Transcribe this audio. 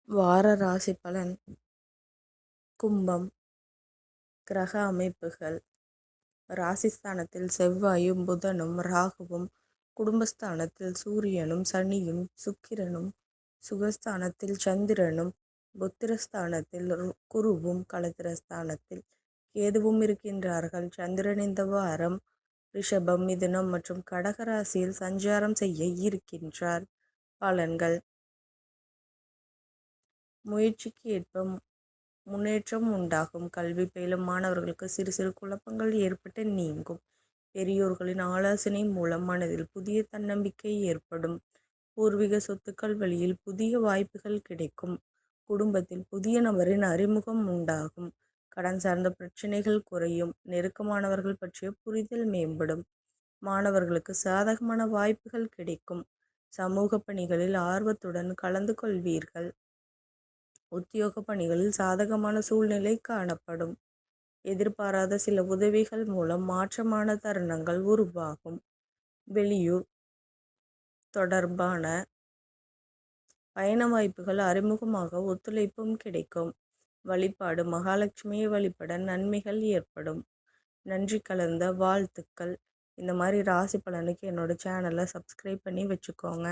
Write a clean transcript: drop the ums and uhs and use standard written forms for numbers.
வார ராசி பலன். கும்பம். கிரக அமைப்புகள். ராசிஸ்தானத்தில் செவ்வாயும் புதனும் ராகுவும், குடும்பஸ்தானத்தில் சூரியனும் சனியும் சுக்கிரனும், சுகஸ்தானத்தில் சந்திரனும், புத்திரஸ்தானத்தில் குருவும், களத்திரஸ்தானத்தில் கேதுவும் இருக்கின்றார்கள். சந்திரன் இந்த வாரம் ரிஷபம், மிதுனம் மற்றும் கடகராசியில் சஞ்சாரம் செய்ய இருக்கின்றார். பலன்கள். முயற்சிக்கு ஏற்ப முன்னேற்றம் உண்டாகும். கல்வி பயிலும் மாணவர்களுக்கு சிறு சிறு குழப்பங்கள் ஏற்பட்டு நீங்கும். பெரியோர்களின் ஆலோசனை மூலம் மனதில் புதிய தன்னம்பிக்கை ஏற்படும். பூர்வீக சொத்துக்கள் வழியில் புதிய வாய்ப்புகள் கிடைக்கும். குடும்பத்தில் புதிய நபரின் அறிமுகம் உண்டாகும். கடன் சார்ந்த பிரச்சனைகள் குறையும். நெருக்கமானவர்கள் பற்றிய புரிதல் மேம்படும். மாணவர்களுக்கு சாதகமான வாய்ப்புகள் கிடைக்கும். சமூக பணிகளில் ஆர்வத்துடன் கலந்து கொள்வீர்கள். உத்தியோக பணிகளில் சாதகமான சூழ்நிலை காணப்படும். எதிர்பாராத சில உதவிகள் மூலம் மாற்றமான தருணங்கள் உருவாகும். வெளியூர் தொடர்பான பயண வாய்ப்புகள் அறிமுகமாக ஒத்துழைப்பும் கிடைக்கும். வழிபாடு. மகாலட்சுமியை வழிபட நன்மைகள் ஏற்படும். நன்றி கலந்த வாழ்த்துக்கள். இந்த மாதிரி ராசி பலனுக்கு என்னோட சேனலை சப்ஸ்கிரைப் பண்ணி வச்சுக்கோங்க.